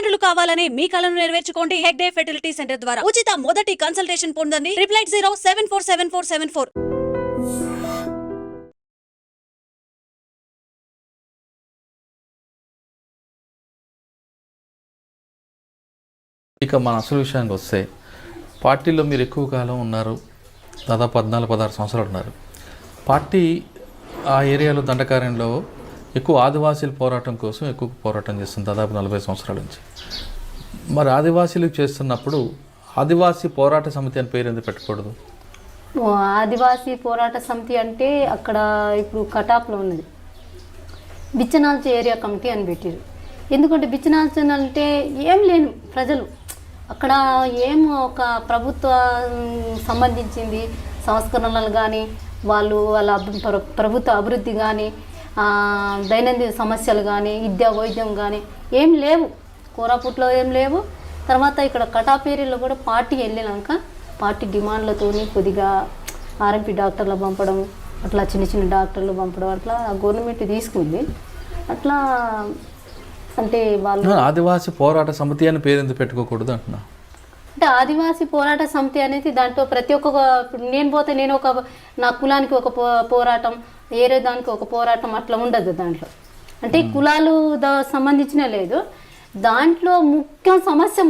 తల్లిదండ్రులు కావాలని మీ కలను నెరవేర్చుకోండి హెగ్డే ఫెర్టిలిటీ సెంటర్ ద్వారా ఉచిత మొదటి కన్సల్టేషన్ పొందండి 8807447474. ఇక మన అసలు విషయానికి వస్తే పార్టీలో మీరు ఎక్కువ కాలం ఉన్నారు, దాదాపు 14-16 సంవత్సరాలు ఉన్నారు. పార్టీ ఆ ఏరియాలో దండకార్యంలో ఎక్కువ ఆదివాసీల పోరాటం కోసం ఎక్కువ పోరాటం చేస్తుంది దాదాపు 40 సంవత్సరాల నుంచి. మరి ఆదివాసీలు చేస్తున్నప్పుడు ఆదివాసీ పోరాట సమితి అని పేరు ఎందుకు పెట్టకూడదు? ఆదివాసీ పోరాట సమితి అంటే అక్కడ ఇప్పుడు కటాప్లో ఉన్నది బిచ్చనాల్చి ఏరియా కమిటీ అని పెట్టారు. ఎందుకంటే బిచ్చనాల్చి అంటే ఏం లేని ప్రజలు అక్కడ ఏం ఒక ప్రభుత్వం సంబంధించింది సంస్కరణలు కానీ వాళ్ళ ప్రభుత్వ అభివృద్ధి కానీ దైనందిన సమస్యలు కానీ విద్యా వైద్యం కానీ ఏం లేవు, కోరాపుట్లో ఏం లేవు. తర్వాత ఇక్కడ కటాప్ ఏరియాలో కూడా పార్టీ వెళ్ళినాక పార్టీ డిమాండ్లతోని కొద్దిగా ఆర్ఎంపీ డాక్టర్లు పంపడం, అట్లా చిన్న చిన్న డాక్టర్లు పంపడం, అట్లా గవర్నమెంట్ తీసుకుంది. అట్లా అంటే వాళ్ళు ఆదివాసీ పోరాట సమితి అని పేరు ఎందుకు పెట్టుకోకూడదు అంటున్నా. అంటే ఆదివాసీ పోరాట సమితి అనేది దాంట్లో ప్రతి ఒక్క నేను పోతే నేను ఒక నా కులానికి ఒక పోరాటం, వేరే దానికి ఒక పోరాటం అట్లా ఉండదు దాంట్లో. అంటే కులాలు సంబంధించిన లేదు, దాంట్లో ముఖ్య సమస్య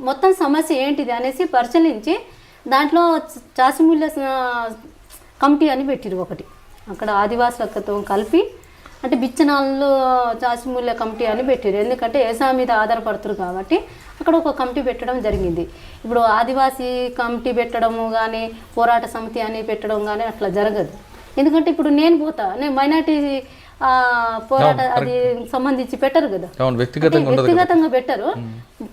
మొత్తం సమస్య ఏంటిది అనేసి పరిశీలించి దాంట్లో చాసిమూల్య కమిటీ అని పెట్టిరు ఒకటి. అక్కడ ఆదివాసులతో కలిపి అంటే బిచ్చనాళ్ళు చాసిమూల్య కమిటీ అని పెట్టారు. ఎందుకంటే వ్యవసాయం మీద ఆధారపడుతున్నారు కాబట్టి అక్కడ ఒక కమిటీ పెట్టడం జరిగింది. ఇప్పుడు ఆదివాసీ కమిటీ పెట్టడము కానీ పోరాట సమితి అని పెట్టడం కానీ అట్లా జరగదు. ఎందుకంటే ఇప్పుడు నేను మైనార్టీ పోరాట అది సంబంధించి పెట్టరు కదా, వ్యక్తిగతంగా పెట్టరు.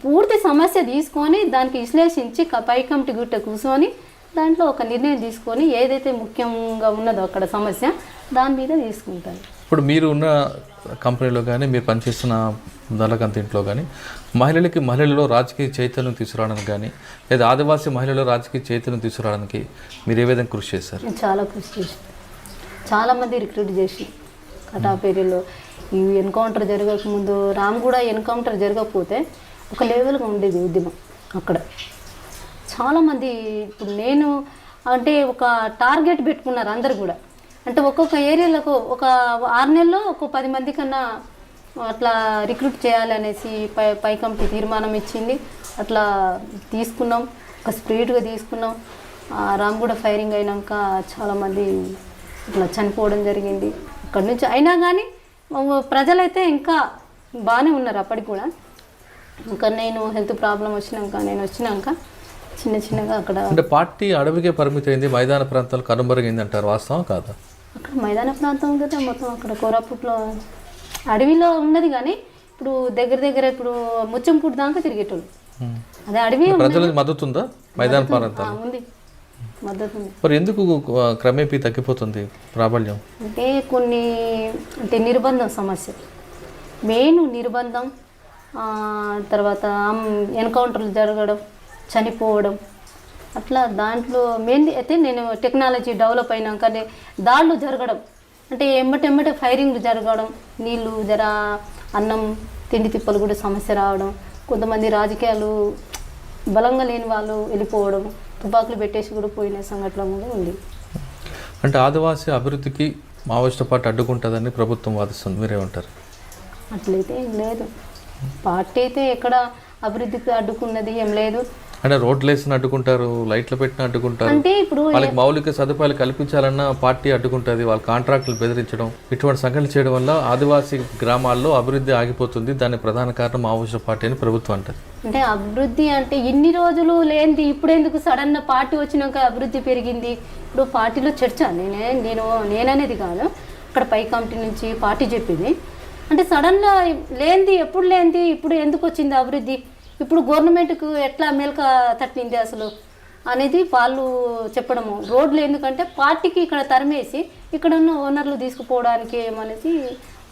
పూర్తి సమస్య తీసుకొని దానికి విశ్లేషించి పై కమిటీ గుట్ట కూర్చొని దాంట్లో ఒక నిర్ణయం తీసుకొని ఏదైతే ముఖ్యంగా ఉన్నదో అక్కడ సమస్య దాని మీద తీసుకుంటారు. ఇప్పుడు మీరు ఉన్న కంపెనీలో కానీ మీరు పనిచేస్తున్న దళకంత ఇంట్లో కానీ మహిళలలో రాజకీయ చైతన్యం తీసుకురావడానికి కానీ లేదా ఆదివాసీ మహిళల్లో రాజకీయ చైతన్యం తీసుకురావడానికి మీరు ఏ విధంగా కృషి చేశారు? చాలా కృషి చేశాను. చాలామంది రిక్రూట్ చేసి కటాప్ ఏరియాలో ఈ ఎన్కౌంటర్ జరగకముందు రామగూడ ఎన్కౌంటర్ జరగకపోతే ఒక లెవెల్గా ఉండేది ఉద్యమం అక్కడ. చాలామంది ఇప్పుడు నేను అంటే ఒక టార్గెట్ పెట్టుకున్నారు అందరు కూడా. అంటే ఒక్కొక్క ఏరియాలకు ఒక 6 నెలల్లో ఒక 10 మంది కన్నా అట్లా రిక్రూట్ చేయాలనేసి పై కమిటీ తీర్మానం ఇచ్చింది. అట్లా తీసుకున్నాం, ఒక స్పీడ్గా తీసుకున్నాం. రామగూడ ఫైరింగ్ అయినాక చాలామంది ఇట్లా చనిపోవడం జరిగింది అక్కడి నుంచి. అయినా కానీ ప్రజలైతే ఇంకా బాగానే ఉన్నారు అప్పటికి కూడా. ఇంకా నేను హెల్త్ ప్రాబ్లం వచ్చినాక చిన్నగా అక్కడ అంటే పార్టీ అడవికే పరిమితి అయింది, మైదాన ప్రాంతాలు కనుమరుగైంది అంటారు, వాస్తవం కాదా? అక్కడ మైదాన ప్రాంతం కదా మొత్తం. అక్కడ కోరాపుట్లో అడవిలో ఉన్నది కానీ ఇప్పుడు దగ్గర ఇప్పుడు ముచ్చంపూడి దాకా తిరిగేటోళ్ళు. అదే అడవి ప్రజలకు మద్దతు ఉందా మైదాన ప్రాంతాలు? ఉంది, మద్దతు ఉంది. మరి ఎందుకు క్రమేపీ తగ్గిపోతుంది ప్రాబల్యం? అంటే కొన్ని అంటే నిర్బంధం సమస్య, మెయిన్ నిర్బంధం. తర్వాత ఎన్కౌంటర్లు జరగడం, చనిపోవడం, అట్లా దాంట్లో మెయిన్ అయితే నేను టెక్నాలజీ డెవలప్ అయినాక దాడులు జరగడం, అంటే ఎమ్మటెమ్మటే ఫైరింగ్లు జరగడం, నీళ్ళు అన్నం తిండి తిప్పలు కూడా సమస్య రావడం, కొంతమంది రాజకీయాలు బలంగా లేని వాళ్ళు వెళ్ళిపోవడం, తుపాకులు పెట్టేసి కూడా పోయిన సంఘటన కూడా ఉంది. అంటే ఆదివాసీ అభివృద్ధికి మావోయిస్టు పార్టీ అడ్డుకుంటుందని ప్రభుత్వం వాదిస్తుంది, మీరేమంటారు? అట్లయితే ఏం లేదు, పార్టీ అయితే ఎక్కడ అభివృద్ధికి అడ్డుకున్నది ఏం లేదు. అంటే రోడ్లు వేసిన అడ్డుకుంటారు, లైట్లు పెట్టిన అడ్డుకుంటారు, అంటే ఇప్పుడు వాళ్ళకి మౌలిక సదుపాయాలు కల్పించాలన్న పార్టీ అడ్డుకుంటుంది, వాళ్ళ కాంట్రాక్టులు బెదిరించడం, ఇటువంటి సంఘటనలు చేయడం వల్ల ఆదివాసీ గ్రామాల్లో అభివృద్ధి ఆగిపోతుంది. దాని ప్రధాన కారణం మావోయిస్టు పార్టీ అని ప్రభుత్వం అంటారు. అంటే అభివృద్ధి అంటే ఇన్ని రోజులు లేనిది ఇప్పుడు ఎందుకు సడన్ పార్టీ వచ్చినాక అభివృద్ధి పెరిగింది? ఇప్పుడు పార్టీలో చర్చ నేననేది కాదు, అక్కడ పై కమిటీ నుంచి పార్టీ చెప్పింది. అంటే సడన్గా లేనిది ఎప్పుడు లేనిది ఇప్పుడు ఎందుకు వచ్చింది అభివృద్ధి, ఇప్పుడు గవర్నమెంట్కు ఎట్లా మేల్క తట్టింది అసలు అనేది వాళ్ళు చెప్పడము. రోడ్లు ఎందుకంటే పార్టీకి ఇక్కడ తరిమేసి ఇక్కడ ఉన్న ఓనర్లు తీసుకుపోవడానికి ఏమనేది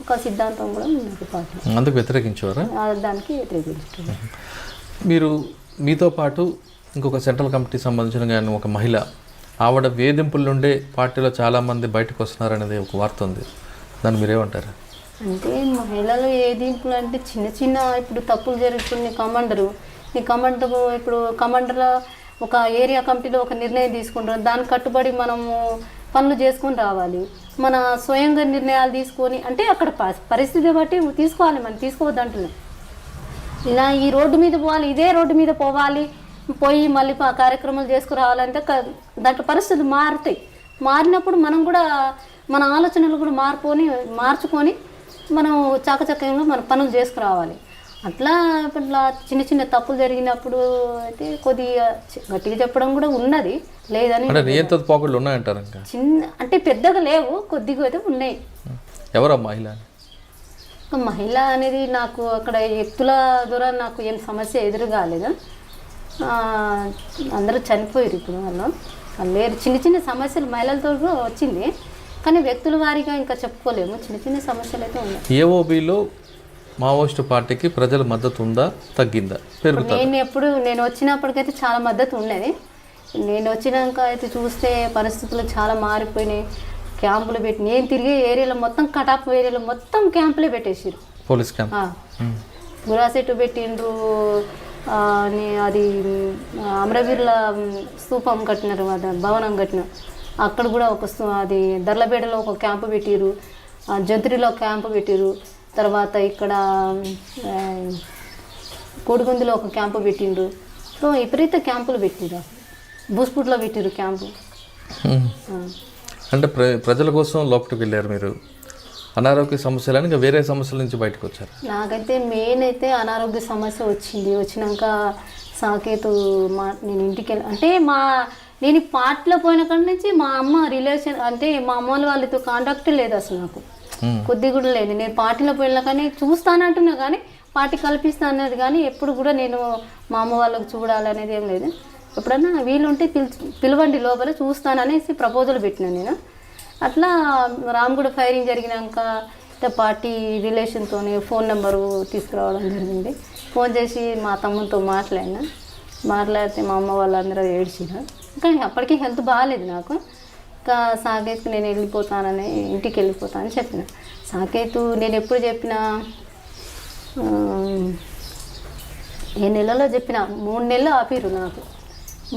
ఒక సిద్ధాంతం కూడా ఉంది పార్టీ. అందుకు వ్యతిరేకించేవారా? దానికి వ్యతిరేకించారు. మీరు మీతో పాటు ఇంకొక సెంట్రల్ కమిటీ సంబంధించిన కానీ ఒక మహిళ ఆవిడ వేధింపుల నుండే పార్టీలో చాలామంది బయటకు వస్తున్నారనేది ఒక వార్త ఉంది, దాన్ని మీరేమంటారు? అంటే మహిళలు ఏ దీంట్లో అంటే చిన్న చిన్న ఇప్పుడు తప్పులు జరుగుతుంది కమాండర్ ఇప్పుడు కమాండర్లో ఒక ఏరియా కమిటీలో ఒక నిర్ణయం తీసుకుంటారు, దానికి కట్టుబడి మనము పనులు చేసుకొని రావాలి. మన స్వయంగా నిర్ణయాలు తీసుకొని అంటే అక్కడ పరిస్థితి బట్టి తీసుకోవాలి, మనం తీసుకోవద్దు అంటున్నాం. ఇలా ఈ రోడ్డు మీద పోవాలి, ఇదే రోడ్డు మీద పోయి మళ్ళీ కార్యక్రమాలు చేసుకురావాలంటే దాంట్లో పరిస్థితులు మారుతాయి. మారినప్పుడు మనం కూడా మన ఆలోచనలు కూడా మార్చుకొని మనం చాకచక్యంలో మన పనులు చేసుకురావాలి. అట్లా చిన్న చిన్న తప్పులు జరిగినప్పుడు అయితే కొద్దిగా గట్టిగా చెప్పడం కూడా ఉన్నది, లేదని పోకళ్ళు ఉన్నాయంటారు. చిన్న అంటే పెద్దగా లేవు, కొద్దిగా అయితే ఉన్నాయి. ఎవరా మహిళ? మహిళ అనేది నాకు అక్కడ ఎత్తుల ద్వారా నాకు ఏం సమస్య ఎదురు కాలేదు. అందరూ చనిపోయారు ఇప్పుడు వాళ్ళు లేరు. చిన్న చిన్న సమస్యలు మహిళలతో కూడా వచ్చింది, కానీ వ్యక్తుల వారీగా ఇంకా చెప్పుకోలేము. చిన్న చిన్న సమస్యలు అయితే ఉన్నాయి. ఏఓబిలో మావోయిస్టు పార్టీకి ప్రజల మద్దతు ఉందా, తగ్గిందా, పెరుగుతుందా? నేను వచ్చినప్పటికైతే చాలా మద్దతు ఉండేది. నేను వచ్చినాక అయితే చూస్తే పరిస్థితులు చాలా మారిపోయినాయి. క్యాంపులు పెట్టి నేను తిరిగే ఏరియాలో మొత్తం కటాప్ ఏరియాలో మొత్తం క్యాంపులే పెట్టేసారు. పోలీస్ క్యాంప్ గురాసెట్టు పెట్టిండ్రు, అది అమరవీరుల స్తూపం కట్టినారు, భవనం కట్టినారు. అక్కడ కూడా అది దర్లబేడలో ఒక క్యాంపు పెట్టిరు, జంతురిలో క్యాంపు పెట్టిరు. తర్వాత ఇక్కడ కోడిగుందులో ఒక క్యాంపు పెట్టిండ్రు. సో విపరీత క్యాంపులు పెట్టిరు. బూస్పూట్లో పెట్టిరు క్యాంపు. అంటే ప్రజల కోసం లోపలికి వెళ్ళారు మీరు. అనారోగ్య సమస్యలు ఇంకా వేరే సమస్యల నుంచి బయటకు వచ్చారు? నాకైతే మెయిన్ అయితే అనారోగ్య సమస్య వచ్చినాక సాకేతు నేను ఇంటికి అంటే నేను పార్టీలో పోయిన కాడి నుంచి మా అమ్మ రిలేషన్ అంటే మా అమ్మ వాళ్ళతో కాంటాక్ట్ లేదు అసలు నాకు, కొద్ది కూడా లేదు. నేను పార్టీలో పోయినా కానీ చూస్తానంటున్నా కానీ పార్టీ కల్పిస్తా అన్నది కానీ ఎప్పుడు కూడా నేను మా అమ్మ వాళ్ళకి చూడాలనేది ఏం లేదు. ఎప్పుడన్నా వీలుంటే పిలవండి లోపల చూస్తాననేసి ప్రపోజల్ పెట్టినా నేను. అట్లా రామగూడ ఫైరింగ్ జరిగినాక పార్టీ రిలేషన్తో ఫోన్ నెంబరు తీసుకురావడం జరిగింది. ఫోన్ చేసి మా తమ్ముతో మాట్లాడితే మా అమ్మ వాళ్ళందరూ ఏడ్చినారు. కానీ అప్పటికీ హెల్త్ బాగాలేదు నాకు. ఇంకా సాకేత్కి నేను ఇంటికి వెళ్ళిపోతానని చెప్పిన. సాకేతు నేను ఎప్పుడు చెప్పినా ఏ నెలలో చెప్పిన 3 నెలలు ఆపిరు, నాకు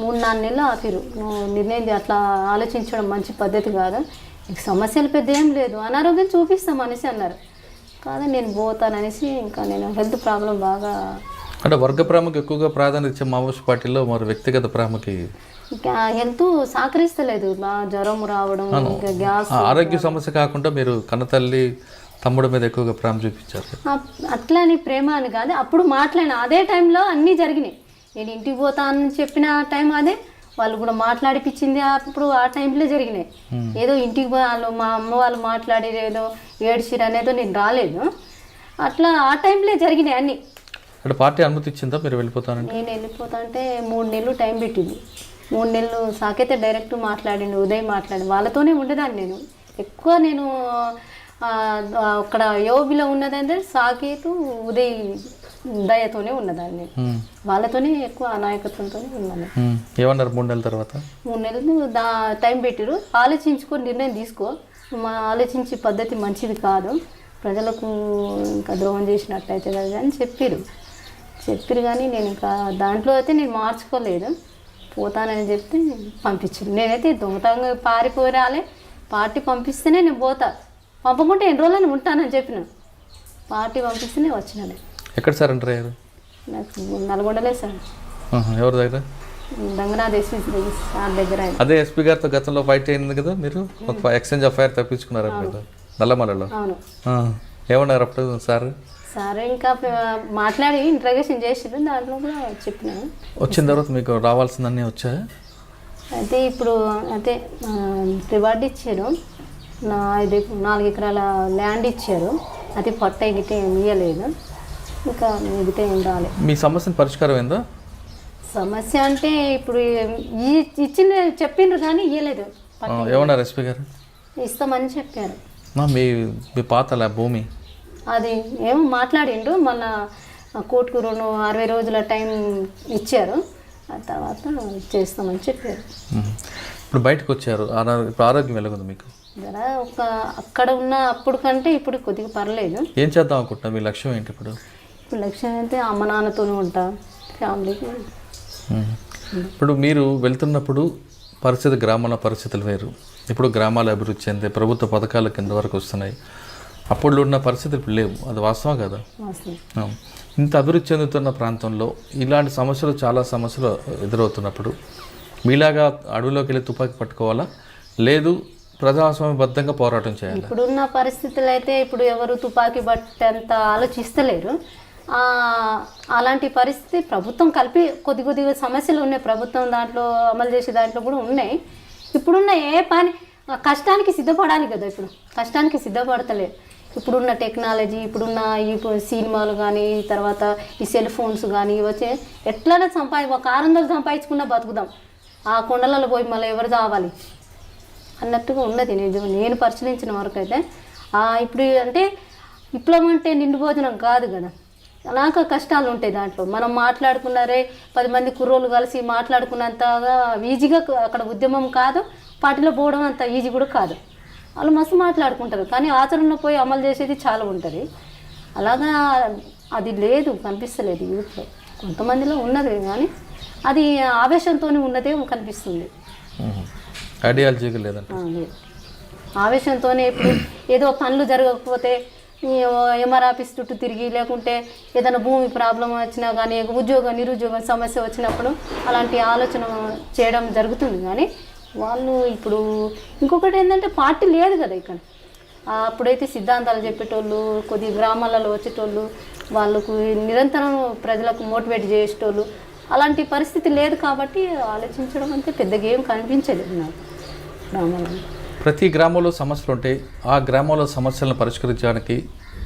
3-4 నెలలు ఆపిరు. నువ్వు నిర్ణయం అట్లా ఆలోచించడం మంచి పద్ధతి కాదు, నీకు సమస్యలు పెద్ద ఏం లేదు, అనారోగ్యం చూపిస్తాం అనేసి అన్నారు. కాదు నేను పోతాననేసి ఇంకా నేను హెల్త్ ప్రాబ్లం బాగా అంటే వర్గ ప్రేమకు ఎక్కువగా ప్రాధాన్యత ఇచ్చే మావోయిస్ట్ పార్టీలో మరి వ్యక్తిగత ప్రేమకి హెల్త్ సహకరిస్తలేదు. జ్వరం రావడం, గ్యాస్, ఆరోగ్య సమస్య కాకుండా మీరు కన్నతల్లి తమ్ముడు మీద ఎక్కువగా ప్రేమ చూపించారు. అట్లా అని ప్రేమ అని కాదు, అప్పుడు మాట్లాడిన అదే టైంలో అన్నీ జరిగినాయి. నేను ఇంటికి పోతానని చెప్పిన టైం అదే, వాళ్ళు కూడా మాట్లాడిపించింది అప్పుడు ఆ టైంలో జరిగినాయి. ఏదో ఇంటికి వాళ్ళు మా అమ్మ వాళ్ళు మాట్లాడేది ఏదో ఏడ్చిరు అనేదో నేను రాలేదు. అట్లా ఆ టైంలో జరిగినాయి అన్నీ. అంటే పార్టీ అనుమతి ఇచ్చిందా మీరు వెళ్ళిపోతానంటే? నేను వెళ్ళిపోతా అంటే 3 నెలలు టైం పెట్టింది. 3 నెలలు సాకైతే డైరెక్ట్ మాట్లాడిండు, ఉదయం మాట్లాడి వాళ్ళతోనే ఉండేదాన్ని. నేను ఎక్కువ నేను అక్కడ యోబిలో ఉన్నదంటే సాకేతు ఉదయ్ దయతోనే ఉన్నదాన్ని, వాళ్ళతోనే ఎక్కువ నాయకత్వంతో ఉన్నాను. ఏమన్నారు 3 నెలల తర్వాత? 3 నెలలు టైం పెట్టిరు, ఆలోచించుకొని నిర్ణయం తీసుకో, ఆలోచించే పద్ధతి మంచిది కాదు, ప్రజలకు ఇంకా ద్రోహం చేసినట్టయితే కదా అని చెప్పిరు కానీ నేను ఇంకా దాంట్లో అయితే నేను మార్చుకోలేదు. పోతానని చెప్తే పంపించారు. నేనైతే దొంగతనంగా పారిపోయి రాలే, పార్టీ పంపిస్తేనే నేను పోతా, పంపకుంటే ఎన్ని రోజులని ఉంటానని చెప్పిన. పార్టీ పంపిస్తేనే వచ్చినాను. ఎక్కడ సార్ ఎంటర్ అయ్యారు? నాకు నల్గొండలే సార్. ఎవరి దగ్గర? రంగనాథ్ ఎస్పీ సార్ దగ్గర. అదే ఎస్పీ గారితో గతంలో ఫైట్ అయింది కదా మీరు, ఒక ఎక్స్చేంజ్ ఆఫ్ ఫైర్ తప్పించుకున్నారు కదా నల్లమలలో. అవును. ఏమన్నారు అప్పుడు సార్? ఇంకా మాట్లాడి ఇంట్రగేషన్ చేసిరు, దాంట్లో కూడా చెప్పినాను. వచ్చిన తర్వాత మీకు రావాల్సిందన్నీ వచ్చాయా? అయితే ఇప్పుడు అయితే రివార్డు ఇచ్చారు, 4 ఎకరాల ల్యాండ్ ఇచ్చారు, అది పట్ట గిట్ట ఏమి ఇవ్వలేదు, ఇంకా మిగతా ఏం రాలేదు. మీ సమస్యను పరిష్కారం అయిందా? సమస్య అంటే ఇప్పుడు చెప్పిండ్రు కానీ ఇవ్వలేదు. ఏమన్నారు ఎస్పీ గారు? ఇస్తామని చెప్పారు. మీ పాత భూమి అది ఏమో మాట్లాడిండ్రు, మళ్ళా కోర్టుకు 60 రోజుల టైం ఇచ్చారు, ఆ తర్వాత చేస్తామని చెప్పారు. ఇప్పుడు బయటకు వచ్చారు, ఇప్పుడు ఆరోగ్యం ఎలాగుంది మీకు? జర అక్కడ ఉన్న అప్పుడు కంటే ఇప్పుడు కొద్దిగా పర్లేదు. ఏం చేద్దాం అనుకుంటున్నా, మీ లక్ష్యం ఏంటి ఇప్పుడు? ఇప్పుడు లక్ష్యం అయితే అమ్మ నాన్నతోనే ఉంటా, ఫ్యామిలీకి. ఇప్పుడు మీరు వెళ్తున్నప్పుడు పరిస్థితి, గ్రామాల పరిస్థితులు వేరు, ఇప్పుడు గ్రామాలు అభివృద్ధి చెందే ప్రభుత్వ పథకాల కింద వరకు వస్తున్నాయి. అప్పుడు ఉన్న పరిస్థితులు ఇప్పుడు లేవు, అది వాస్తవం కదా? ఇంత అభివృద్ధి చెందుతున్న ప్రాంతంలో ఇలాంటి సమస్యలు, చాలా సమస్యలు ఎదురవుతున్నప్పుడు మీలాగా అడవిలోకి వెళ్ళి తుపాకీ పట్టుకోవాలా, లేదు ప్రజాస్వామ్యబద్ధంగా పోరాటం చేయాలి? ఇప్పుడున్న పరిస్థితులు అయితే ఇప్పుడు ఎవరు తుపాకీ బట్టంత ఆలోచిస్తలేరు. అలాంటి పరిస్థితి ప్రభుత్వం కలిపి కొద్దిగా సమస్యలు ఉన్నాయి, ప్రభుత్వం దాంట్లో అమలు చేసే దాంట్లో కూడా ఉన్నాయి. ఇప్పుడున్న ఏ పని కష్టానికి సిద్ధపడాలి కదా, ఇప్పుడు కష్టానికి సిద్ధపడతలేదు. ఇప్పుడున్న టెక్నాలజీ, ఇప్పుడున్న ఈ సినిమాలు కానీ, తర్వాత ఈ సెల్ ఫోన్స్ కానీ వచ్చే ఎట్లనే ఒక 600 సంపాదించుకున్నా బతుకుదాం, ఆ కొండలలో పోయి మళ్ళీ ఎవరు కావాలి అన్నట్టుగా ఉన్నది. నేను పరిశీలించిన వరకు అయితే ఇప్పుడు అంటే విప్లవం అంటే నిండు భోజనం కాదు కదా, అలాగ కష్టాలు ఉంటాయి దాంట్లో. మనం మాట్లాడుకున్నారే 10 మంది కుర్రోళ్ళు కలిసి మాట్లాడుకున్నంతగా ఈజీగా అక్కడ ఉద్యమం కాదు, పార్టీలో పోవడం అంత ఈజీ కూడా కాదు. వాళ్ళు మస్తు మాట్లాడుకుంటారు, కానీ ఆచరణలో పోయి అమలు చేసేది చాలా ఉంటుంది. అలాగా అది లేదు, కనిపిస్తలేదు యూత్లో. కొంతమందిలో ఉన్నది కానీ అది ఆవేశంతో ఉన్నదే కనిపిస్తుంది, ఐడియాలజీగా లేదంటే. ఆవేశంతోనే ఇప్పుడు ఏదో పనులు జరగకపోతే ఎంఆర్ ఆఫీస్ చుట్టూ తిరిగి, లేకుంటే ఏదైనా భూమి ప్రాబ్లం వచ్చినా కానీ, నిరుద్యోగం సమస్య వచ్చినప్పుడు అలాంటి ఆలోచన చేయడం జరుగుతుంది. కానీ వాళ్ళు ఇప్పుడు ఇంకొకటి ఏంటంటే పార్టీ లేదు కదా ఇక్కడ. అప్పుడైతే సిద్ధాంతాలు చెప్పేటోళ్ళు, కొద్ది గ్రామాలలో వచ్చేటోళ్ళు, వాళ్ళకు నిరంతరం ప్రజలకు మోటివేట్ చేసేటోళ్ళు, అలాంటి పరిస్థితి లేదు. కాబట్టి ఆలోచించడం అంటే పెద్దగా ఏం కనిపించలేదు నాకు గ్రామాలలో. ప్రతి గ్రామంలో సమస్యలు ఉంటాయి, ఆ గ్రామంలో సమస్యలను పరిష్కరించడానికి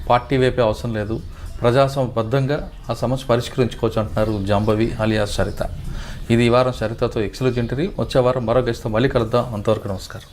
పార్టీ వైపే అవసరం లేదు, ప్రజాస్వామ్యబద్ధంగా ఆ సమస్య పరిష్కరించుకోవచ్చు అంటున్నారు జాంబవి అలియాస్ సరిత. ఇది ఈ వారం సరితతో ఎక్స్క్లూజివ్ ఇంటర్వ్యూ. వచ్చే వారం మరో గెస్ట్తో మళ్ళీ కలుద్దాం. అంతవరకు నమస్కారం.